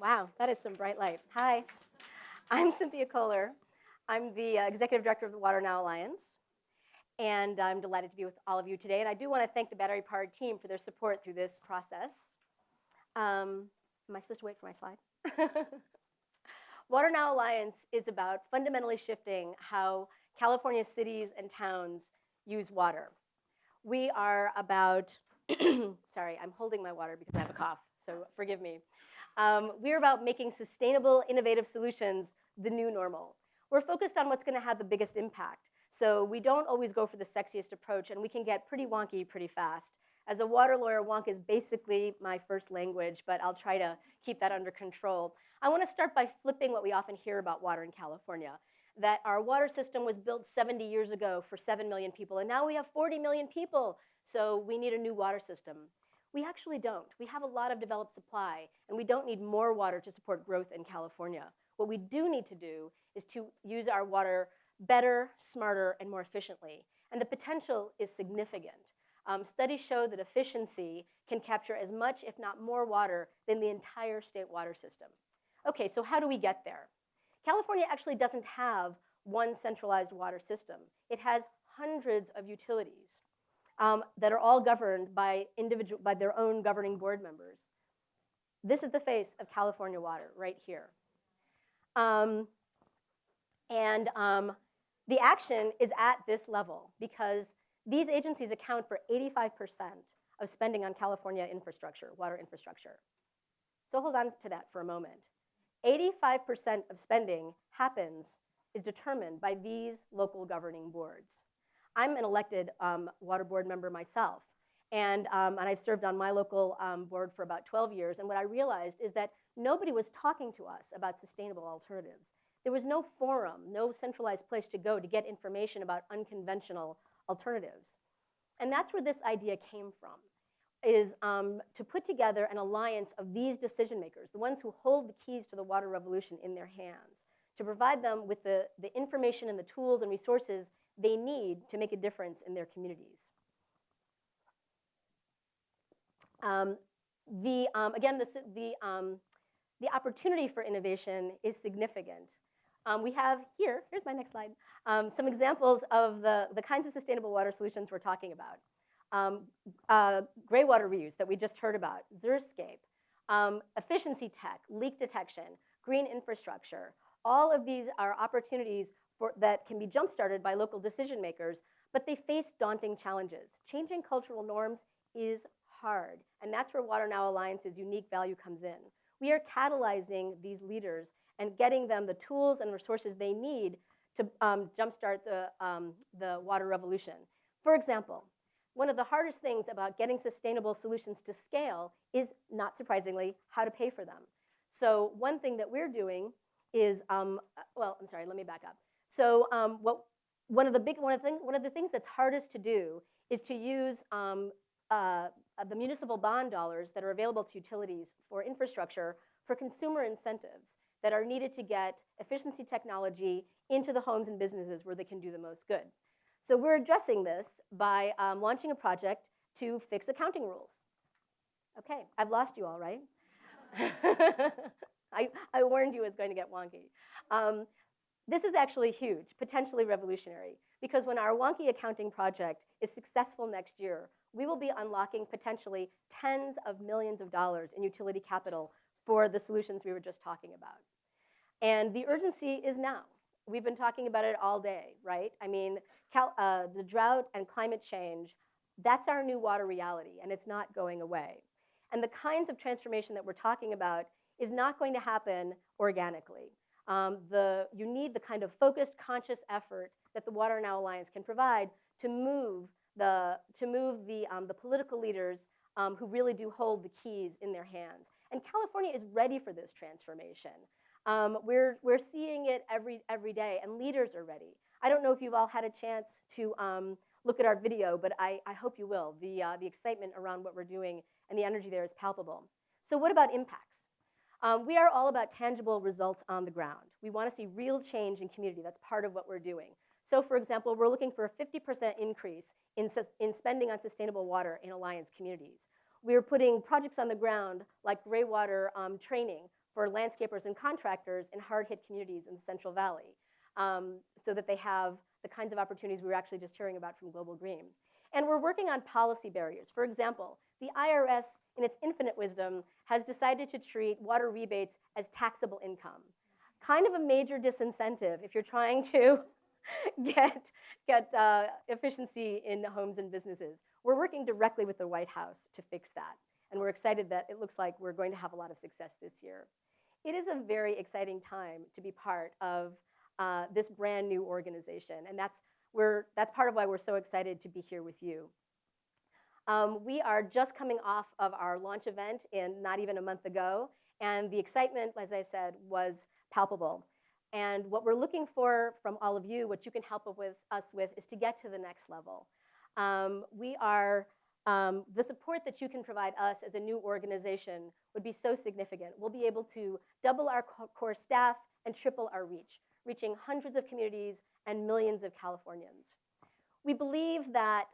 Wow, that is some bright light. Hi, I'm Cynthia Kohler. I'm the Executive Director of the WaterNow Alliance, and I'm delighted to be with all of you today. And I do want to thank the Battery Powered team for their support through this process. Am I supposed to wait for my slide? WaterNow Alliance is about fundamentally shifting how California cities and towns use water. We are about, sorry, I'm holding my water because I have a cough, so forgive me. We're about making sustainable, innovative solutions the new normal. We're focused on what's going to have the biggest impact. So we don't always go for the sexiest approach, and we can get pretty wonky pretty fast. As a water lawyer, wonk is basically my first language, but I'll try to keep that under control. I want to start by flipping what we often hear about water in California, that our water system was built 70 years ago for 7 million people, and now we have 40 million people, so we need a new water system. We actually don't. We have a lot of developed supply, and we don't need more water to support growth in California. What we do need to do is to use our water better, smarter, and more efficiently. And the potential is significant. Studies show that efficiency can capture as much, if not more, water than the entire state water system. Okay, so how do we get there? California actually doesn't have one centralized water system. It has hundreds of utilities that are all governed by their own governing board members. This is the face of California water right here. The action is at this level because these agencies account for 85% of spending on California infrastructure, water infrastructure. So hold on to that for a moment. 85% of spending is determined by these local governing boards. I'm an elected water board member myself, and I've served on my local board for about 12 years, and what I realized is that nobody was talking to us about sustainable alternatives. There was no forum, no centralized place to go to get information about unconventional alternatives. And that's where this idea came from, is to put together an alliance of these decision makers, the ones who hold the keys to the water revolution in their hands, to provide them with the information and the tools and resources they need to make a difference in their communities. Again, the opportunity for innovation is significant. We have here's my next slide, some examples of the kinds of sustainable water solutions we're talking about. Gray water reuse that we just heard about, Xerscape, efficiency tech, leak detection, green infrastructure. All of these are opportunities that can be jump-started by local decision makers, but they face daunting challenges. Changing cultural norms is hard, and that's where WaterNow Alliance's unique value comes in. We are catalyzing these leaders and getting them the tools and resources they need to jumpstart the water revolution. For example, one of the hardest things about getting sustainable solutions to scale is, not surprisingly, how to pay for them. So one thing that we're doing is, well, I'm sorry, let me back up. So one of the things that's hardest to do is to use the municipal bond dollars that are available to utilities for infrastructure for consumer incentives that are needed to get efficiency technology into the homes and businesses where they can do the most good. So we're addressing this by launching a project to fix accounting rules. Okay, I've lost you all, right? I warned you it was going to get wonky. This is actually huge, potentially revolutionary, because when our wonky accounting project is successful next year, we will be unlocking potentially tens of millions of dollars in utility capital for the solutions we were just talking about. And the urgency is now. We've been talking about it all day, right? I mean, the drought and climate change, that's our new water reality, and it's not going away. And the kinds of transformation that we're talking about is not going to happen organically. You need the kind of focused, conscious effort that the WaterNow Alliance can provide to move the political leaders who really do hold the keys in their hands. And California is ready for this transformation. We're seeing it every day, and leaders are ready. I don't know if you've all had a chance to look at our video, but I hope you will. The excitement around what we're doing and the energy there is palpable. So what about impacts? We are all about tangible results on the ground. We want to see real change in community. That's part of what we're doing. So for example, we're looking for a 50% increase in spending on sustainable water in Alliance communities. We're putting projects on the ground like gray water training for landscapers and contractors in hard-hit communities in the Central Valley, so that they have the kinds of opportunities we were actually just hearing about from Global Green. And we're working on policy barriers. For example, the IRS, in its infinite wisdom, has decided to treat water rebates as taxable income. Kind of a major disincentive if you're trying to get efficiency in homes and businesses. We're working directly with the White House to fix that. And we're excited that it looks like we're going to have a lot of success this year. It is a very exciting time to be part of this brand new organization. And that's part of why we're so excited to be here with you. We are just coming off of our launch event not even a month ago. And the excitement, as I said, was palpable. And what we're looking for from all of you, what you can help us with, is to get to the next level. The support that you can provide us as a new organization would be so significant. We'll be able to double our core staff and triple our reach, reaching hundreds of communities and millions of Californians. We believe that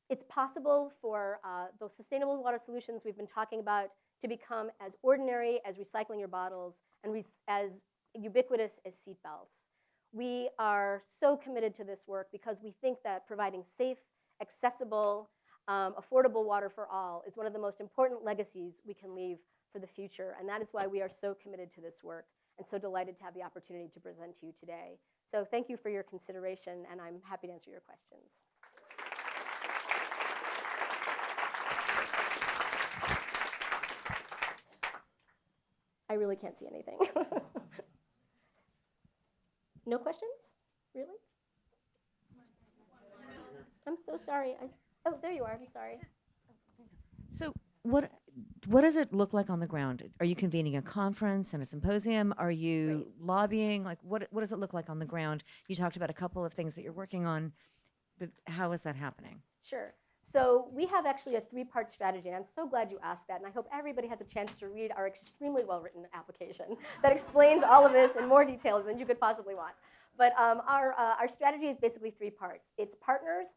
it's possible for those sustainable water solutions we've been talking about to become as ordinary as recycling your bottles and as ubiquitous as seatbelts. We are so committed to this work because we think that providing safe, accessible, affordable water for all is one of the most important legacies we can leave for the future. And that is why we are so committed to this work and so delighted to have the opportunity to present to you today. So thank you for your consideration, and I'm happy to answer your questions. I really can't see anything. No questions? Really? I'm so sorry. Oh, there you are. I'm sorry. So what does it look like on the ground? Are you convening a conference and a symposium? Are you lobbying? Like what does it look like on the ground? You talked about a couple of things that you're working on, but how is that happening? Sure. So we have actually a three-part strategy, and I'm so glad you asked that, and I hope everybody has a chance to read our extremely well-written application that explains all of this in more detail than you could possibly want. But our strategy is basically three parts. It's partners,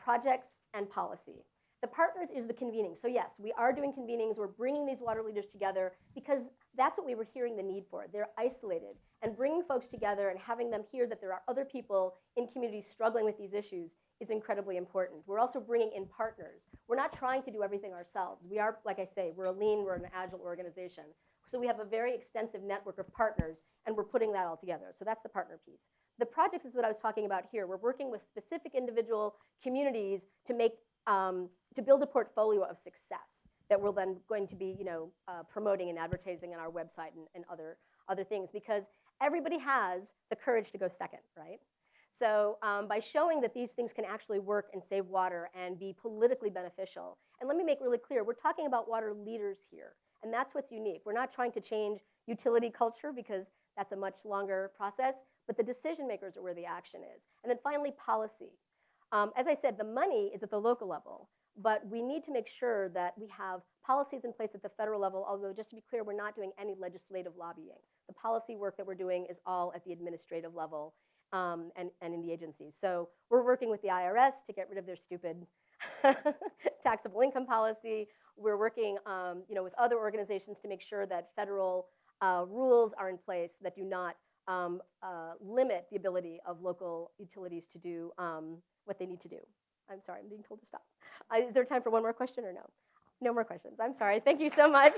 projects, and policy. The partners is the convening. So yes, we are doing convenings. We're bringing these water leaders together because that's what we were hearing the need for. They're isolated. And bringing folks together and having them hear that there are other people in communities struggling with these issues is incredibly important. We're also bringing in partners. We're not trying to do everything ourselves. We are, like I say, we're an agile organization. So we have a very extensive network of partners, and we're putting that all together. So that's the partner piece. The projects is what I was talking about here. We're working with specific individual communities to make to build a portfolio of success that we're then going to be promoting and advertising on our website and other things, because everybody has the courage to go second, right? So by showing that these things can actually work and save water and be politically beneficial, and let me make really clear, we're talking about water leaders here, and that's what's unique. We're not trying to change utility culture because that's a much longer process, but the decision makers are where the action is. And then finally, policy. As I said, the money is at the local level, but we need to make sure that we have policies in place at the federal level, although just to be clear, we're not doing any legislative lobbying. The policy work that we're doing is all at the administrative level and in the agencies. So we're working with the IRS to get rid of their stupid taxable income policy. We're working with other organizations to make sure that federal rules are in place that do not limit the ability of local utilities to do what they need to do. I'm sorry, I'm being told to stop. Is there time for one more question or no? No more questions. I'm sorry. Thank you so much.